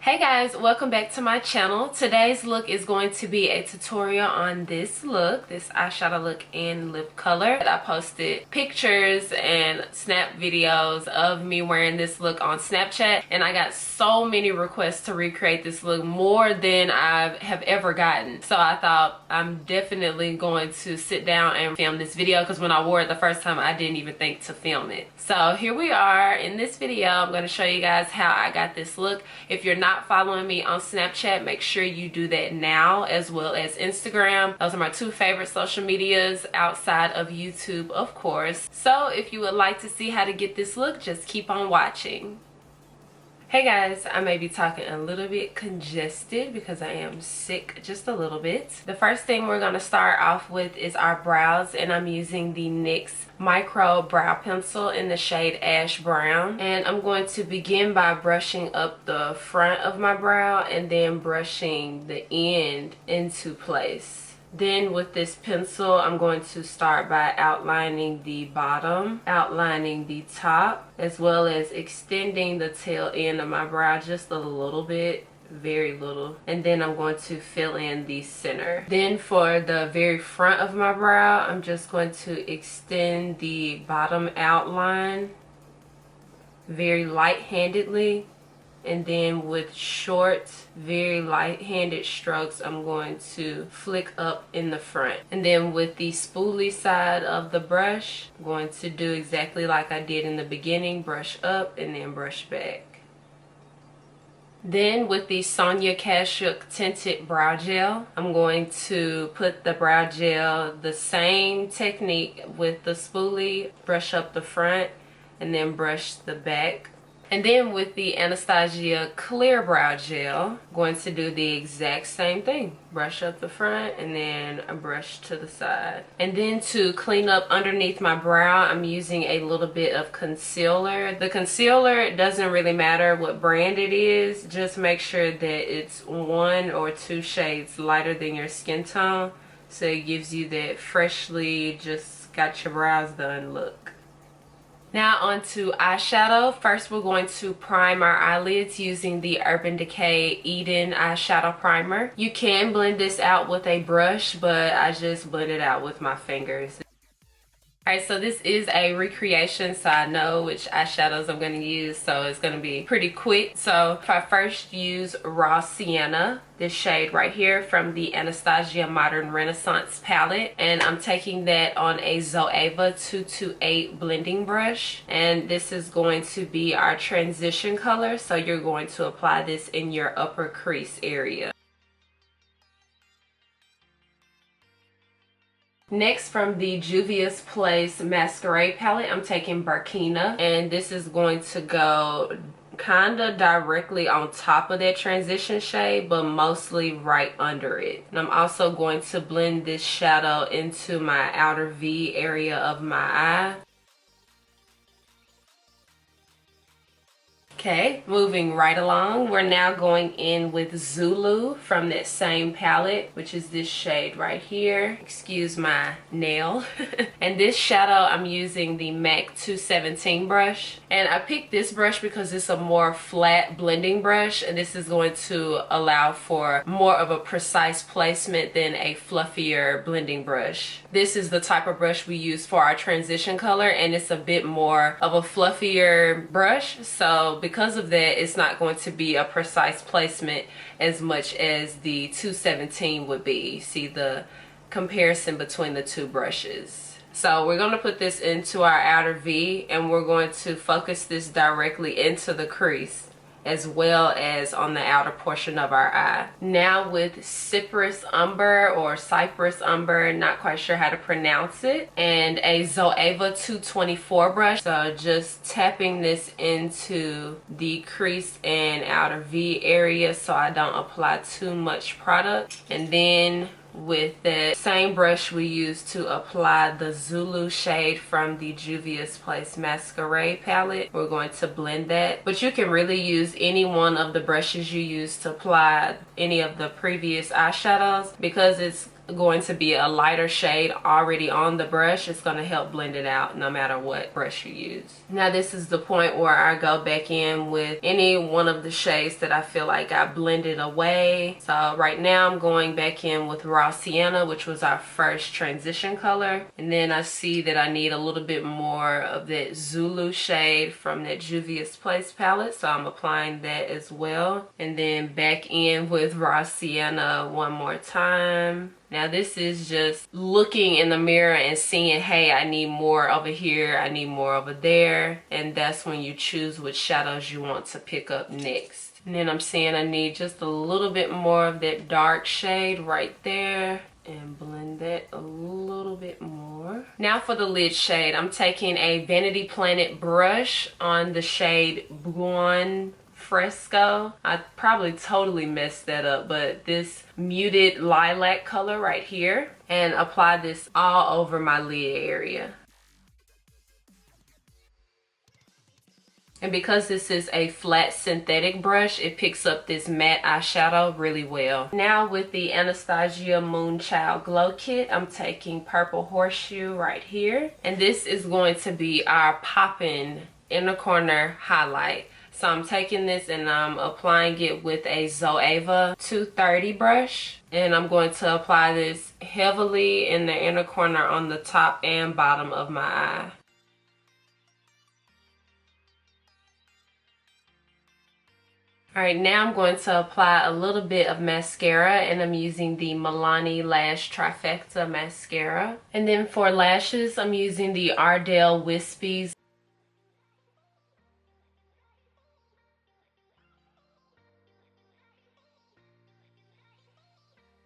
Hey guys, welcome back to my channel. Today's look is going to be a tutorial on this look, this eyeshadow look and lip color. I posted pictures and snap videos of me wearing this look on Snapchat, and I got so many requests to recreate this look, more than I have ever gotten. So I thought I'm definitely going to sit down and film this video, because when I wore it the first time I didn't even think to film it. So here we are in this video. I'm going to show you guys how I got this look. If you're not following me on Snapchat, make sure you do that now, as well as Instagram. Those are my two favorite social medias outside of YouTube, of course. So if you would like to see how to get this look, just keep on watching. Hey guys, I may be talking a little bit congested because I am sick just a little bit. The first thing we're going to start off with is our brows, and I'm using the NYX Micro Brow Pencil in the shade Ash Brown. And I'm going to begin by brushing up the front of my brow and then brushing the end into place. Then with this pencil, I'm going to start by outlining the bottom, outlining the top, as well as extending the tail end of my brow just a little bit, very little. And then I'm going to fill in the center. Then for the very front of my brow, I'm just going to extend the bottom outline very light-handedly. And then with short, very light-handed strokes, I'm going to flick up in the front. And then with the spoolie side of the brush, I'm going to do exactly like I did in the beginning, brush up and then brush back. Then with the Sonia Kashuk Tinted Brow Gel, I'm going to put the brow gel, the same technique with the spoolie, brush up the front and then brush the back. And then with the Anastasia Clear Brow Gel, I'm going to do the exact same thing. Brush up the front and then a brush to the side. And then to clean up underneath my brow, I'm using a little bit of concealer. The concealer doesn't really matter what brand it is. Just make sure that it's 1 or 2 shades lighter than your skin tone, so it gives you that freshly just got your brows done look. Now onto eyeshadow. First we're going to prime our eyelids using the Urban Decay Eden eyeshadow primer. You can blend this out with a brush, but I just blend it out with my fingers. Alright, so this is a recreation, so I know which eyeshadows I'm going to use, so it's going to be pretty quick. So if I first use Raw Sienna, this shade right here from the Anastasia Modern Renaissance palette, and I'm taking that on a Zoeva 228 blending brush, and this is going to be our transition color, so you're going to apply this in your upper crease area. Next, from the Juvia's Place Masquerade palette, I'm taking Burkina, and this is going to go kind of directly on top of that transition shade, but mostly right under it. And I'm also going to blend this shadow into my outer V area of my eye. Okay, moving right along, we're now going in with Zulu from that same palette, which is this shade right here. Excuse my nail. And this shadow, I'm using the MAC 217 brush. And I picked this brush because it's a more flat blending brush, and this is going to allow for more of a precise placement than a fluffier blending brush. This is the type of brush we use for our transition color, and it's a bit more of a fluffier brush, so because of that, it's not going to be a precise placement as much as the 217 would be. See the comparison between the two brushes. So we're going to put this into our outer V, and we're going to focus this directly into the crease as well as on the outer portion of our eye. Now with Cyprus Umber or Cyprus Umber, not quite sure how to pronounce it, and a Zoeva 224 brush. So just tapping this into the crease and outer V area so I don't apply too much product. And then with that same brush we used to apply the Zulu shade from the Juvia's Place Masquerade palette, we're going to blend that. But you can really use any one of the brushes you use to apply any of the previous eyeshadows, because it's going to be a lighter shade already on the brush, it's going to help blend it out no matter what brush you use. Now this is the point where I go back in with any one of the shades that I feel like I blended away. So right now I'm going back in with Raw Sienna, which was our first transition color. And then I see that I need a little bit more of that Zulu shade from that Juvia's Place palette. So I'm applying that as well. And then back in with Raw Sienna one more time. Now this is just looking in the mirror and seeing, hey, I need more over here, I need more over there. And that's when you choose which shadows you want to pick up next. And then I'm seeing I need just a little bit more of that dark shade right there. And blend that a little bit more. Now for the lid shade, I'm taking a Vanity Planet brush on the shade Buon Fresco. I probably totally messed that up, but this muted lilac color right here, and apply this all over my lid area. And because this is a flat synthetic brush, it picks up this matte eyeshadow really well. Now with the Anastasia Moonchild Glow Kit, I'm taking Purple Horseshoe right here. And this is going to be our poppin' inner corner highlight. So I'm taking this and I'm applying it with a Zoeva 230 brush. And I'm going to apply this heavily in the inner corner on the top and bottom of my eye. Alright, now I'm going to apply a little bit of mascara, and I'm using the Milani Lash Trifecta Mascara. And then for lashes, I'm using the Ardell Wispies.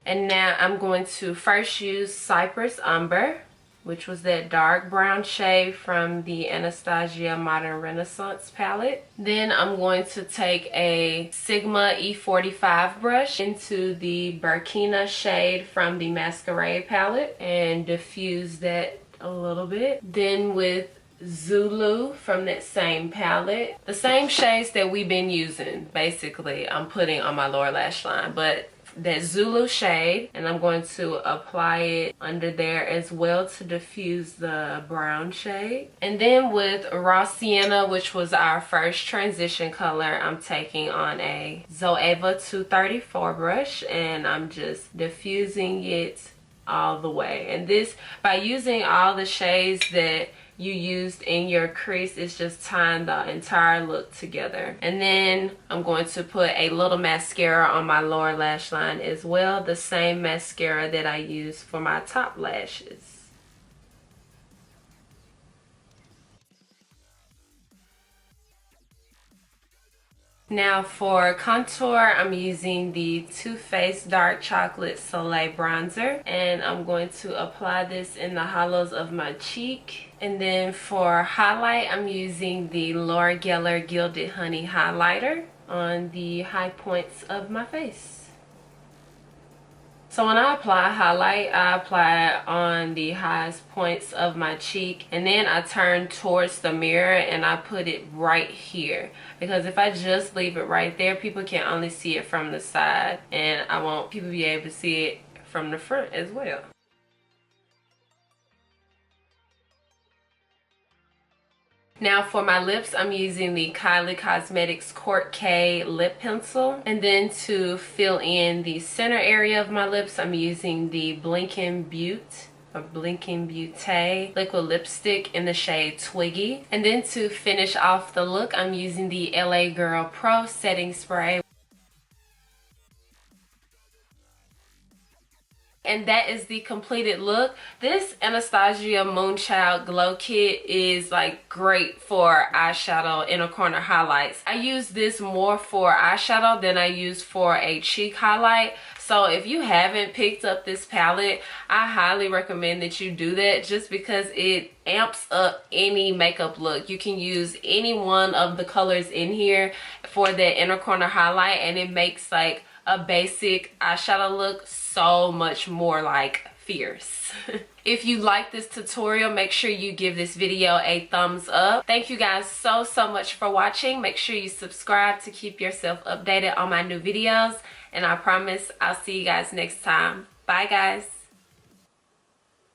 And now I'm going to first use Cyprus Umber, which was that dark brown shade from the Anastasia Modern Renaissance palette. Then I'm going to take a Sigma E45 brush into the Burkina shade from the Masquerade palette and diffuse that a little bit. Then with Zulu from that same palette, the same shades that we've been using, basically, I'm putting on my lower lash line, but that Zulu shade, and I'm going to apply it under there as well to diffuse the brown shade. And then with Raw Sienna, which was our first transition color, I'm taking on a Zoeva 234 brush, and I'm just diffusing it all the way. And this, by using all the shades that you used in your crease, is just tying the entire look together. And then I'm going to put a little mascara on my lower lash line as well, the same mascara that I use for my top lashes. Now for contour, I'm using the Too Faced Dark Chocolate Soleil Bronzer, and I'm going to apply this in the hollows of my cheek. And then for highlight, I'm using the Laura Geller Gilded Honey Highlighter on the high points of my face. So when I apply highlight, I apply it on the highest points of my cheek, and then I turn towards the mirror and I put it right here, because if I just leave it right there, people can only see it from the side, and I want people to be able to see it from the front as well. Now for my lips, I'm using the Kylie Cosmetics Kourt K lip pencil. And then to fill in the center area of my lips, I'm using the Blinking Beaute liquid lipstick in the shade Twiggy. And then to finish off the look, I'm using the LA Girl Pro setting spray. And that is the completed look. This Anastasia Moonchild Glow Kit is like great for eyeshadow inner corner highlights. I use this more for eyeshadow than I use for a cheek highlight. So if you haven't picked up this palette, I highly recommend that you do that, just because it amps up any makeup look. You can use any one of the colors in here for that inner corner highlight, and it makes like a basic eyeshadow look so much more like fierce. If you like this tutorial, make sure you give this video a thumbs up. Thank you guys so much for watching. Make sure you subscribe to keep yourself updated on my new videos, and I promise I'll see you guys next time. Bye guys.